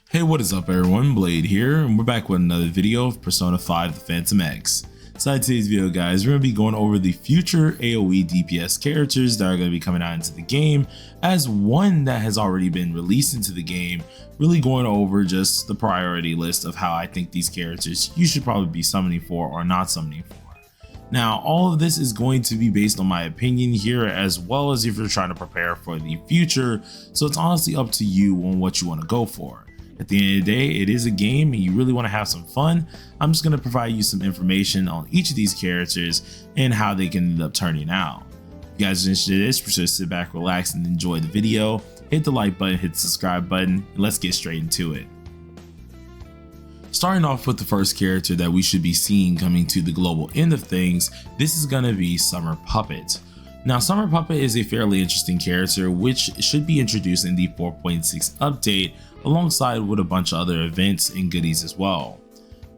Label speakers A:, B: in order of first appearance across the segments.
A: Hey, what is up everyone, Blade here, and we're back with another video of Persona 5 The Phantom X. So in today's video guys, we're going to be going over the future Aoe DPS characters that are going to be coming out into the game, as one that has already been released into the game, really going over just the priority list of how I think these characters you should probably be summoning for or not summoning for. Now, all of this is going to be based on my opinion here, as well as if you're trying to prepare for the future, so it's honestly up to you on what you want to go for. At the end of the day, it is a game and you really want to have some fun. I'm just going to provide you some information on each of these characters and how they can end up turning out. If you guys are interested in this, just sit back, relax, and enjoy the video. Hit the like button, hit the subscribe button, and let's get straight into it. Starting off with the first character that we should be seeing coming to the global end of things, this is going to be Summer Puppet. Now, Summer Puppet is a fairly interesting character which should be introduced in the 4.6 update, alongside with a bunch of other events and goodies as well.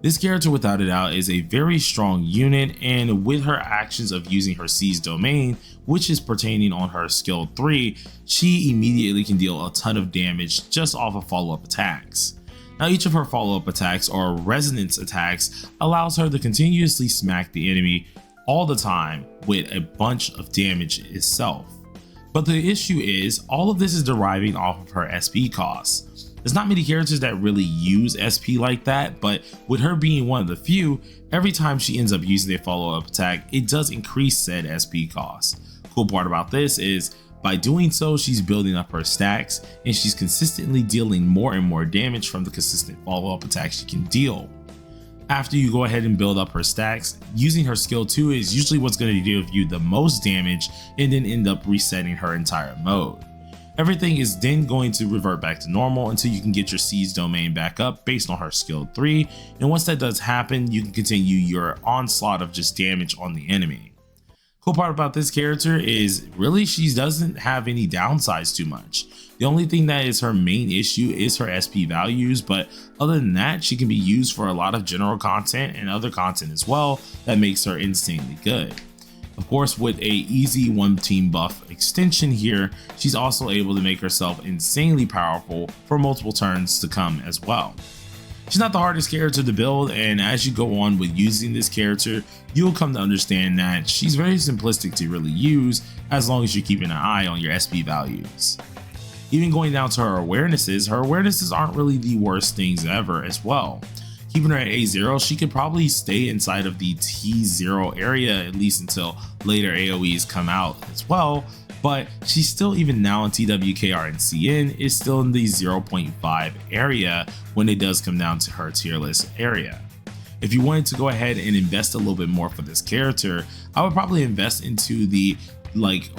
A: This character without a doubt is a very strong unit, and with her actions of using her Seize domain, which is pertaining on her skill 3, she immediately can deal a ton of damage just off of follow-up attacks. Now, each of her follow-up attacks or resonance attacks allows her to continuously smack the enemy all the time with a bunch of damage itself. But the issue is, all of this is deriving off of her SP costs. There's not many characters that really use SP like that, but with her being one of the few, every time she ends up using a follow-up attack, it does increase said SP costs. Cool part about this is, by doing so, she's building up her stacks and she's consistently dealing more and more damage from the consistent follow-up attacks she can deal. After you go ahead and build up her stacks, using her skill 2 is usually what's going to give you the most damage and then end up resetting her entire mode. Everything is then going to revert back to normal until you can get your Seize domain back up based on her skill 3, and once that does happen, you can continue your onslaught of just damage on the enemy. Cool part about this character is really she doesn't have any downsides too much. The only thing that is her main issue is her SP values, but other than that, she can be used for a lot of general content and other content as well that makes her insanely good. Of course, with a easy one team buff extension here, she's also able to make herself insanely powerful for multiple turns to come as well. She's not the hardest character to build, and as you go on with using this character, you'll come to understand that she's very simplistic to really use as long as you're keeping an eye on your SP values. Even going down to her awarenesses aren't really the worst things ever as well. Keeping her at A0, she could probably stay inside of the T0 area at least until later AoEs come out as well, but she's still, even now in TWKR and CN, is still in the 0.5 area when it does come down to her tier list area. If you wanted to go ahead and invest a little bit more for this character, I would probably invest into the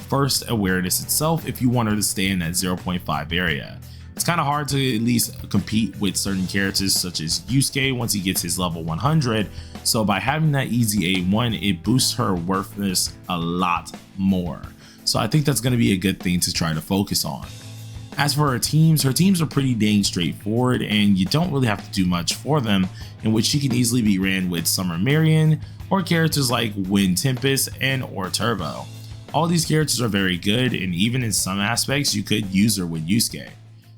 A: first awareness itself if you want her to stay in that 0.5 area. It's kind of hard to at least compete with certain characters such as Yusuke once he gets his level 100, so by having that easy A1, it boosts her worthiness a lot more. So I think that's going to be a good thing to try to focus on. As for her teams are pretty dang straightforward, and you don't really have to do much for them, in which she can easily be ran with Summer Marion or characters like Wind Tempest and or Turbo. All these characters are very good, and even in some aspects you could use her with Yusuke.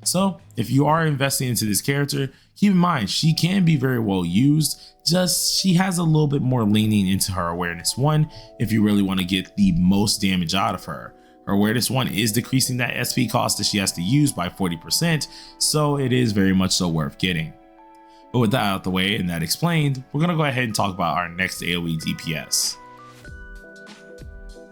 A: So if you are investing into this character, keep in mind she can be very well used, just she has a little bit more leaning into her awareness 1 if you really want to get the most damage out of her. Her awareness 1 is decreasing that SP cost that she has to use by 40%, so it is very much so worth getting. But with that out of the way and that explained, we're going to go ahead and talk about our next Aoe DPS.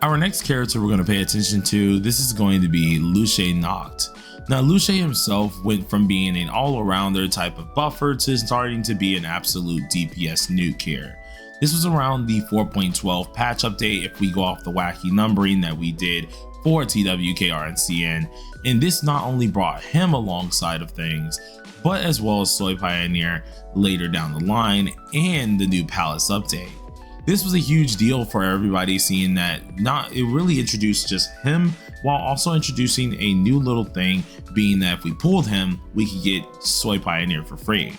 A: Our next character we're going to pay attention to, this is going to be Luce Notte. Now, Luce himself went from being an all-arounder type of buffer to starting to be an absolute DPS nuke here. This was around the 4.12 patch update if we go off the wacky numbering that we did for TWKR and CN, and this not only brought him alongside of things, but as well as Soy Pioneer later down the line and the new Palace update. This was a huge deal for everybody, seeing that it really introduced just him while also introducing a new little thing, being that if we pulled him, we could get Soy Pioneer for free.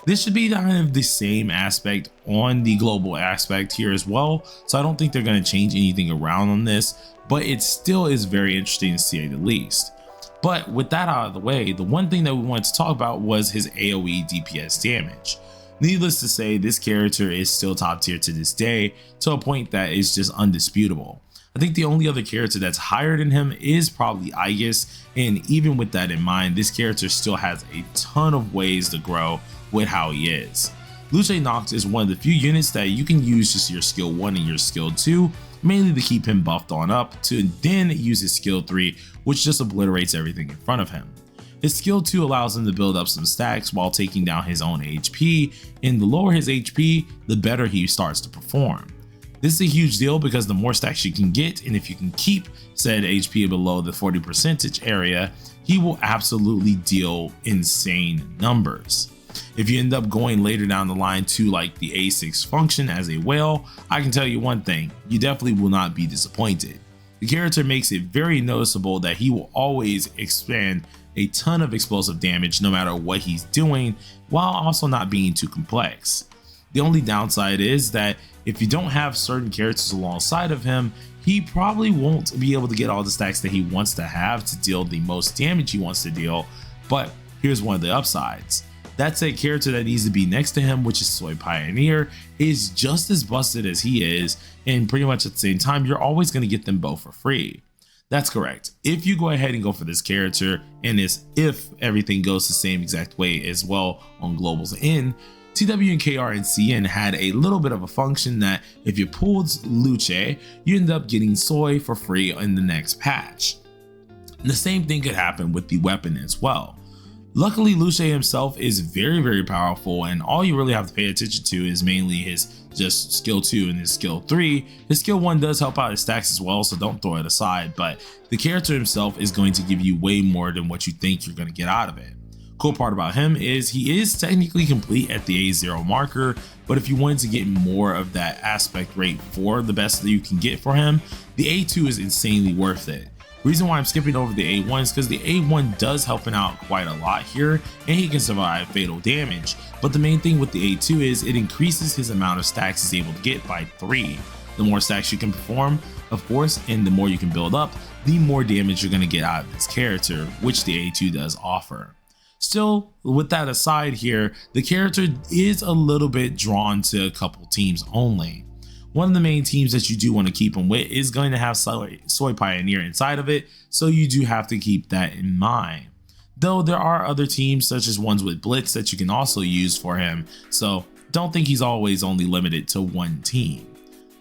A: This should be kind of the same aspect on the global aspect here as well, so I don't think they're going to change anything around on this, but it still is very interesting to say the least. But with that out of the way, the one thing that we wanted to talk about was his AoE DPS damage. Needless to say, this character is still top tier to this day, to a point that is just undisputable. I think the only other character that's higher than him is probably Aegis, and even with that in mind, this character still has a ton of ways to grow with how he is. Luce Noct is one of the few units that you can use just your skill 1 and your skill 2, mainly to keep him buffed on up, to then use his skill 3, which just obliterates everything in front of him. His skill 2 allows him to build up some stacks while taking down his own HP, and the lower his HP, the better he starts to perform. This is a huge deal because the more stacks you can get, and if you can keep said HP below the 40% area, he will absolutely deal insane numbers. If you end up going later down the line to like the A6 function as a whale, I can tell you one thing, you definitely will not be disappointed. The character makes it very noticeable that he will always expand a ton of explosive damage no matter what he's doing, while also not being too complex. The only downside is that if you don't have certain characters alongside of him, he probably won't be able to get all the stacks that he wants to have to deal the most damage he wants to deal. But here's one of the upsides. That said, character that needs to be next to him, which is Soy Pioneer, is just as busted as he is, and pretty much at the same time, you're always going to get them both for free. That's correct. If you go ahead and go for this character, and if everything goes the same exact way as well on Global's end, TWKR and CN had a little bit of a function that if you pulled Luce, you end up getting Soy for free in the next patch. And the same thing could happen with the weapon as well. Luckily, Luce himself is very powerful, and all you really have to pay attention to is mainly his just skill 2 and his skill 3. His skill 1 does help out his stacks as well, so don't throw it aside, but the character himself is going to give you way more than what you think you're going to get out of it. Cool part about him is he is technically complete at the A0 marker, but if you wanted to get more of that aspect rate for the best that you can get for him, the A2 is insanely worth it. Reason why I'm skipping over the A1 is because the A1 does help him out quite a lot here, and he can survive fatal damage. But the main thing with the A2 is it increases his amount of stacks he's able to get by 3. The more stacks you can perform, of course, and the more you can build up, the more damage you're going to get out of this character, which the A2 does offer. Still, with that aside here, the character is a little bit drawn to a couple teams only. One of the main teams that you do want to keep him with is going to have Soy Pioneer inside of it, so you do have to keep that in mind. Though there are other teams such as ones with Blitz that you can also use for him, so don't think he's always only limited to one team.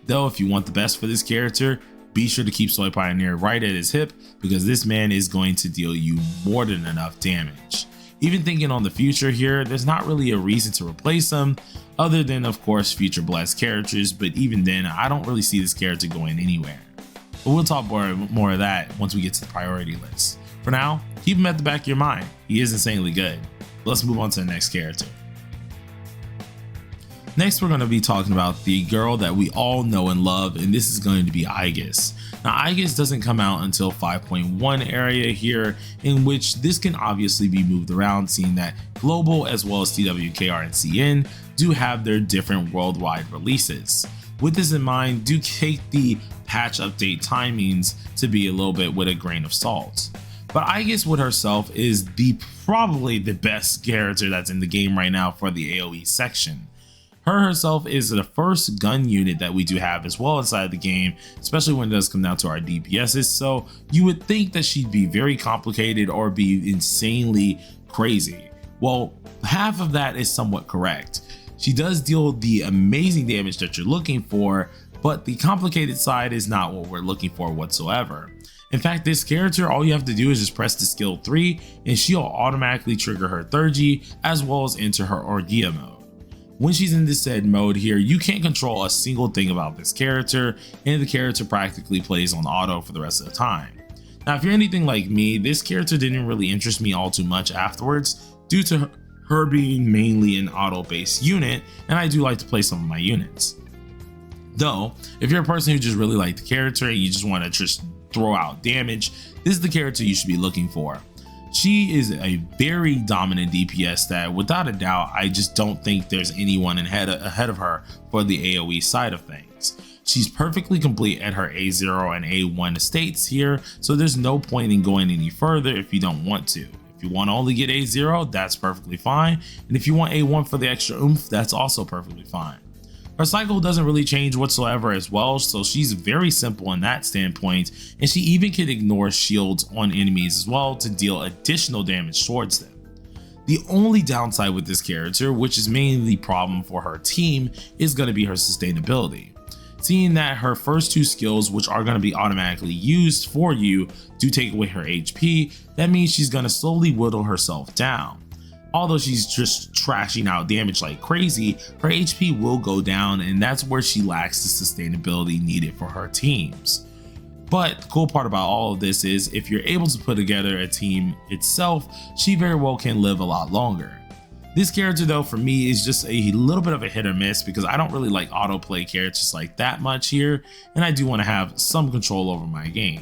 A: Though if you want the best for this character, be sure to keep Soy Pioneer right at his hip, because this man is going to deal you more than enough damage. Even thinking on the future here, there's not really a reason to replace him, other than of course future blessed characters, but even then I don't really see this character going anywhere. But we'll talk more of that once we get to the priority list. For now, keep him at the back of your mind, he is insanely good. Let's move on to the next character. Next, we're going to be talking about the girl that we all know and love, and this is going to be Aegis. Now, Aegis doesn't come out until 5.1 area here, in which this can obviously be moved around, seeing that Global as well as TWKR and CN do have their different worldwide releases. With this in mind, do take the patch update timings to be a little bit with a grain of salt. But Aegis with herself is probably the best character that's in the game right now for the AoE section. Her herself is the first gun unit that we do have as well inside the game, especially when it does come down to our DPSs, so you would think that she'd be very complicated or be insanely crazy. Well, half of that is somewhat correct. She does deal the amazing damage that you're looking for, but the complicated side is not what we're looking for whatsoever. In fact, this character, all you have to do is just press the skill 3 and she'll automatically trigger her 3G as well as enter her Orgia mode. When she's in this said mode here, you can't control a single thing about this character, and the character practically plays on auto for the rest of the time. Now, if you're anything like me, this character didn't really interest me all too much afterwards due to her being mainly an auto-based unit, and I do like to play some of my units. Though, if you're a person who just really like the character and you just want to just throw out damage, this is the character you should be looking for. She is a very dominant DPS that without a doubt, I just don't think there's anyone ahead of her for the AoE side of things. She's perfectly complete at her A0 and A1 estates here, so there's no point in going any further if you don't want to. If you want to only get A0, that's perfectly fine, and if you want A1 for the extra oomph, that's also perfectly fine. Her cycle doesn't really change whatsoever as well, so she's very simple in that standpoint, and she even can ignore shields on enemies as well to deal additional damage towards them. The only downside with this character, which is mainly the problem for her team, is going to be her sustainability. Seeing that her first two skills, which are going to be automatically used for you, do take away her HP, that means she's going to slowly whittle herself down. Although she's just trashing out damage like crazy, her HP will go down, and that's where she lacks the sustainability needed for her teams. But the cool part about all of this is if you're able to put together a team itself, she very well can live a lot longer. This character though for me is just a little bit of a hit or miss because I don't really like autoplay characters like that much here, and I do want to have some control over my game.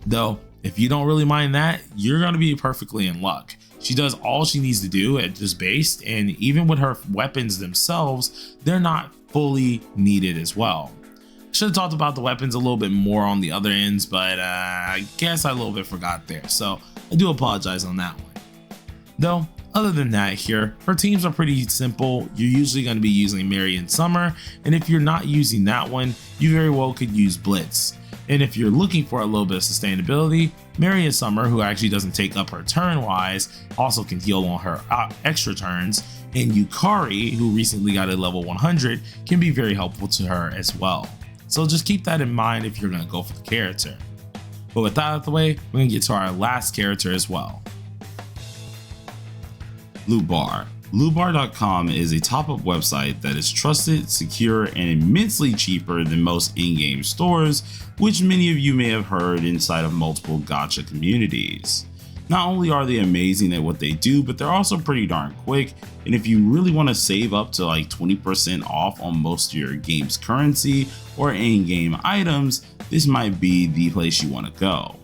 A: Though if you don't really mind that, you're going to be perfectly in luck. She does all she needs to do at this base, and even with her weapons themselves, they're not fully needed as well. Should have talked about the weapons a little bit more on the other ends, but I guess I a little bit forgot there, so I do apologize on that one. Though, other than that here, her teams are pretty simple. You're usually going to be using Mary and Summer, and if you're not using that one, you very well could use Blitz. And if you're looking for a little bit of sustainability, Mary and Summer, who actually doesn't take up her turn wise, also can heal on her extra turns, and Yukari, who recently got a level 100, can be very helpful to her as well. So just keep that in mind if you're going to go for the character. But with that out of the way, we're going to get to our last character as well. Loot Bar. Lootbar.com is a top-up website that is trusted, secure, and immensely cheaper than most in-game stores, which many of you may have heard inside of multiple gacha communities. Not only are they amazing at what they do, but they're also pretty darn quick, and if you really want to save up to like 20% off on most of your game's currency or in-game items, this might be the place you want to go.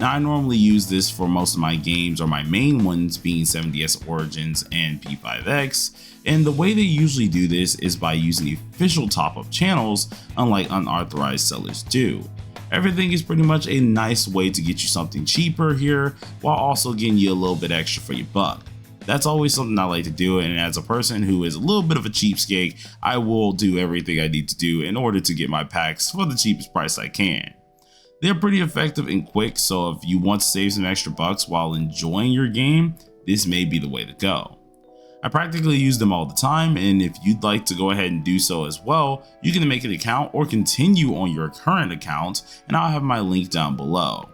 A: Now, I normally use this for most of my games, or my main ones being 7DS Origins and P5X, and the way they usually do this is by using official top-up channels, unlike unauthorized sellers do. Everything is pretty much a nice way to get you something cheaper here, while also getting you a little bit extra for your buck. That's always something I like to do, and as a person who is a little bit of a cheapskate, I will do everything I need to do in order to get my packs for the cheapest price I can. They're pretty effective and quick, so if you want to save some extra bucks while enjoying your game, this may be the way to go. I practically use them all the time, and if you'd like to go ahead and do so as well, you can make an account or continue on your current account, and I'll have my link down below.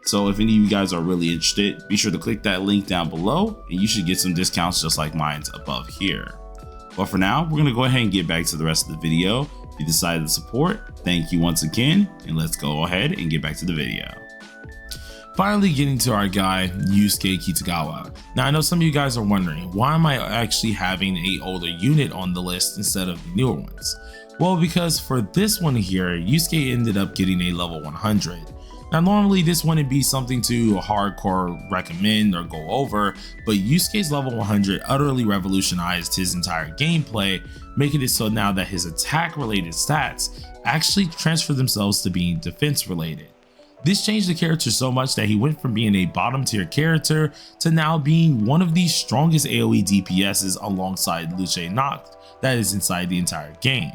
A: So if any of you guys are really interested, be sure to click that link down below, and you should get some discounts just like mine's above here. But for now, we're going to go ahead and get back to the rest of the video. If you decided to support, thank you once again, and let's go ahead and get back to the video. Finally getting to our guy, Yusuke Kitagawa. Now I know some of you guys are wondering, why am I actually having an older unit on the list instead of the newer ones? Well, because for this one here, Yusuke ended up getting a level 100. Now normally this wouldn't be something to hardcore recommend or go over, but Yusuke's level 100 utterly revolutionized his entire gameplay, making it so now that his attack related stats actually transfer themselves to being defense related. This changed the character so much that he went from being a bottom tier character to now being one of the strongest Aoe DPSs alongside Luce and Notte that is inside the entire game.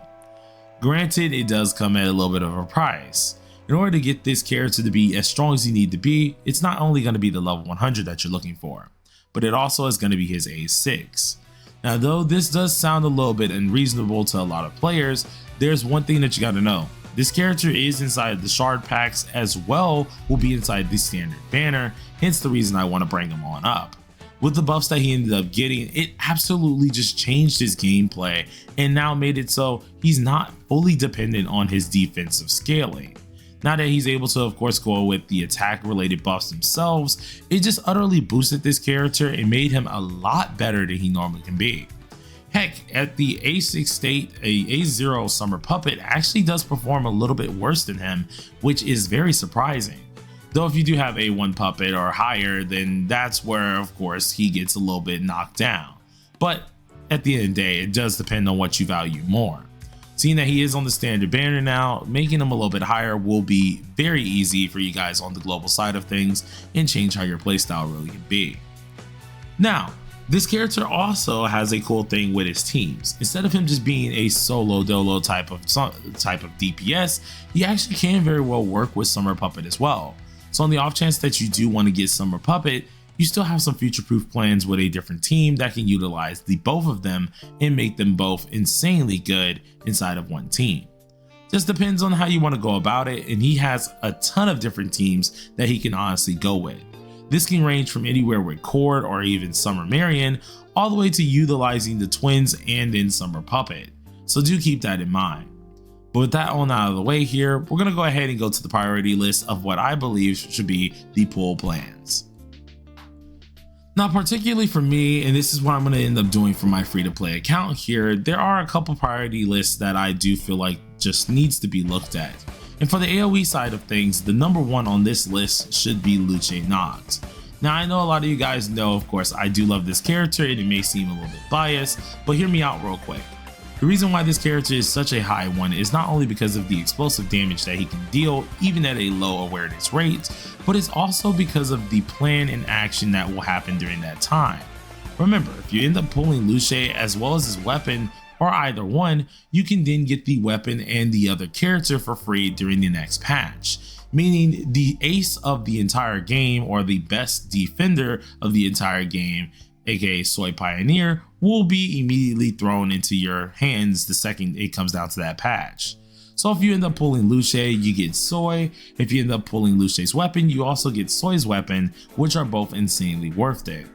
A: Granted, it does come at a little bit of a price. In order to get this character to be as strong as you need to be, it's not only going to be the level 100 that you're looking for, but it also is going to be his A6. Now though this does sound a little bit unreasonable to a lot of players, there's one thing that you got to know. This character is inside the shard packs as well, will be inside the standard banner, hence the reason I want to bring him on up. With the buffs that he ended up getting, it absolutely just changed his gameplay and now made it so he's not fully dependent on his defensive scaling. Now that he's able to of course go with the attack related buffs themselves, it just utterly boosted this character and made him a lot better than he normally can be. Heck, at the A6 state, a A0 Summer Puppet actually does perform a little bit worse than him, which is very surprising. Though if you do have A1 Puppet or higher, then that's where of course he gets a little bit knocked down. But at the end of the day, it does depend on what you value more. Seeing that he is on the standard banner now, making him a little bit higher will be very easy for you guys on the global side of things and change how your playstyle really can be. Now, this character also has a cool thing with his teams. Instead of him just being a solo dolo type of DPS, he actually can very well work with Summer Puppet as well. So on the off chance that you do want to get Summer Puppet, you still have some future-proof plans with a different team that can utilize the both of them and make them both insanely good inside of one team. Just depends on how you want to go about it, and he has a ton of different teams that he can honestly go with. This can range from anywhere with Cord or even Summer Marion, all the way to utilizing the twins and then Summer Puppet. So do keep that in mind. But with that all out of the way here, we're going to go ahead and go to the priority list of what I believe should be the pool plans. Now, particularly for me, and this is what I'm going to end up doing for my free-to-play account here, there are a couple priority lists that I do feel like just needs to be looked at. And for the AoE side of things, the number one on this list should be Luce Notte. Now, I know a lot of you guys know, of course, I do love this character and it may seem a little bit biased, but hear me out real quick. The reason why this character is such a high one is not only because of the explosive damage that he can deal even at a low awareness rate, but it's also because of the plan and action that will happen during that time. Remember, if you end up pulling Luce as well as his weapon, or either one, you can then get the weapon and the other character for free during the next patch. Meaning the ace of the entire game, or the best defender of the entire game, aka Soy Pioneer, will be immediately thrown into your hands the second it comes down to that patch. So if you end up pulling Luce, you get Soy. If you end up pulling Luce's weapon, you also get Soy's weapon, which are both insanely worth it.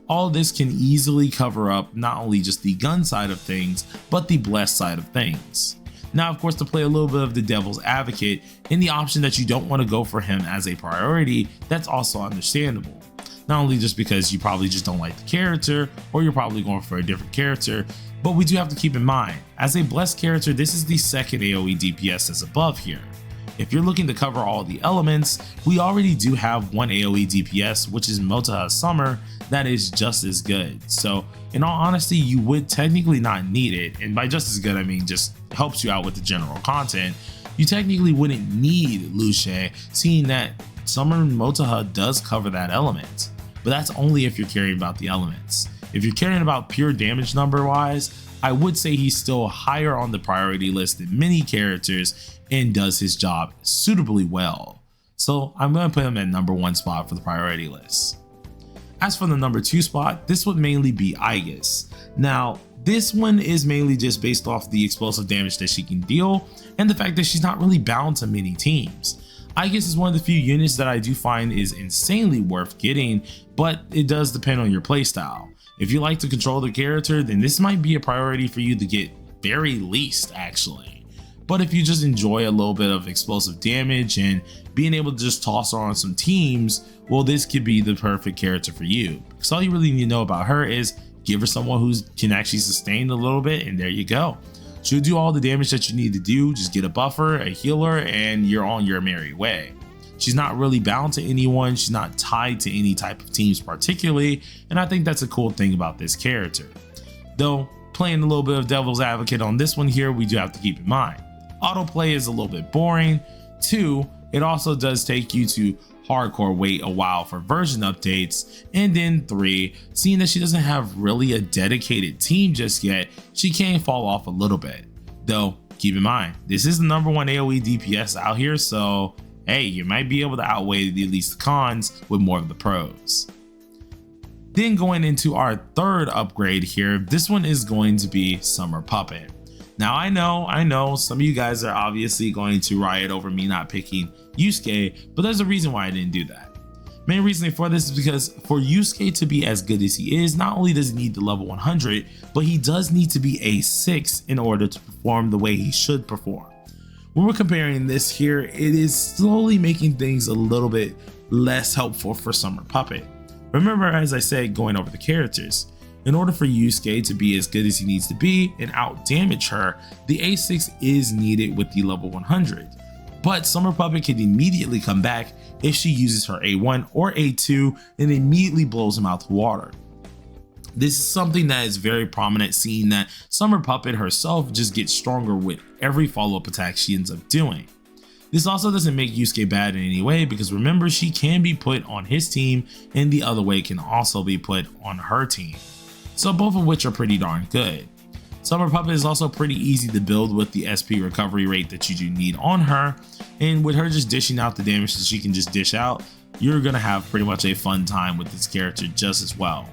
A: All this can easily cover up not only just the gun side of things, but the blessed side of things. Now, of course, to play a little bit of the devil's advocate, in the option that you don't want to go for him as a priority, that's also understandable. Not only just because you probably just don't like the character, or you're probably going for a different character, but we do have to keep in mind, as a blessed character, this is the second AoE DPS that's above here. If you're looking to cover all the elements, we already do have one AoE DPS, which is Motaha Summer, that is just as good. So in all honesty, you would technically not need it, and by just as good I mean just helps you out with the general content. You technically wouldn't need Luce, seeing that Summer Motaha does cover that element, but that's only if you're caring about the elements. If you're caring about pure damage number wise, I would say he's still higher on the priority list than many characters and does his job suitably well. So I'm going to put him at number 1 spot for the priority list. As for the number 2 spot, this would mainly be Aegis. Now, this one is mainly just based off the explosive damage that she can deal and the fact that she's not really bound to many teams. Aegis is one of the few units that I do find is insanely worth getting, but it does depend on your playstyle. If you like to control the character, then this might be a priority for you to get very least actually. But if you just enjoy a little bit of explosive damage and being able to just toss her on some teams, well, this could be the perfect character for you. Because all you really need to know about her is give her someone who can actually sustain a little bit, and there you go. She'll do all the damage that you need to do. Just get a buffer, a healer, and you're on your merry way. She's not really bound to anyone. She's not tied to any type of teams particularly, and I think that's a cool thing about this character. Though, playing a little bit of devil's advocate on this one here, we do have to keep in mind. Autoplay is a little bit boring. 2, it also does take you to hardcore wait a while for version updates. And then 3, seeing that she doesn't have really a dedicated team just yet, she can fall off a little bit. Though, keep in mind, this is the number 1 AoE DPS out here, so hey, you might be able to outweigh at least the cons with more of the pros. Then going into our 3rd upgrade here, this one is going to be Summer Puppet. Now I know some of you guys are obviously going to riot over me not picking Yusuke, but there's a reason why I didn't do that. Main reason for this is because for Yusuke to be as good as he is, not only does he need the level 100, but he does need to be a 6 in order to perform the way he should perform. When we're comparing this here, it is slowly making things a little bit less helpful for Summer Puppet. Remember, as I said, going over the characters, in order for Yusuke to be as good as he needs to be and out damage her, the A6 is needed with the level 100. But Summer Puppet can immediately come back if she uses her A1 or A2 and immediately blows him out the water. This is something that is very prominent, seeing that Summer Puppet herself just gets stronger with every follow-up attack she ends up doing. This also doesn't make Yusuke bad in any way, because remember, she can be put on his team and the other way can also be put on her team. So both of which are pretty darn good. Summer Puppet is also pretty easy to build with the SP recovery rate that you do need on her, and with her just dishing out the damage that she can just dish out, you're gonna have pretty much a fun time with this character just as well.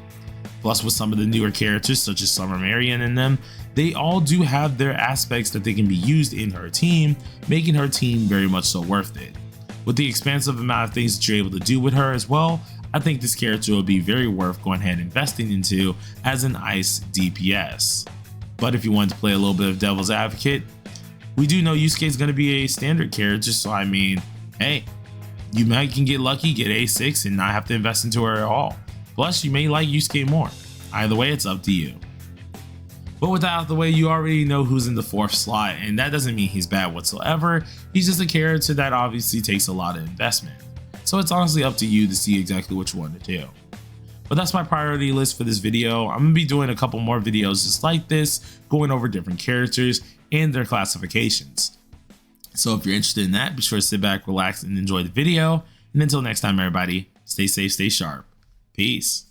A: Plus, with some of the newer characters such as Summer Marion and them, they all do have their aspects that they can be used in her team, making her team very much so worth it. With the expansive amount of things that you're able to do with her as well, I think this character will be very worth going ahead and investing into as an Ice DPS. But if you want to play a little bit of devil's advocate, we do know Yusuke is going to be a standard character, so I mean, hey, you might can get lucky, get A6 and not have to invest into her at all. Plus, you may like Yusuke more. Either way, it's up to you. But with that out of the way, you already know who's in the 4th slot, and that doesn't mean he's bad whatsoever. He's just a character that obviously takes a lot of investment. So it's honestly up to you to see exactly what you want to do. But that's my priority list for this video. I'm going to be doing a couple more videos just like this, going over different characters and their classifications. So if you're interested in that, be sure to sit back, relax, and enjoy the video. And until next time, everybody, stay safe, stay sharp. Peace.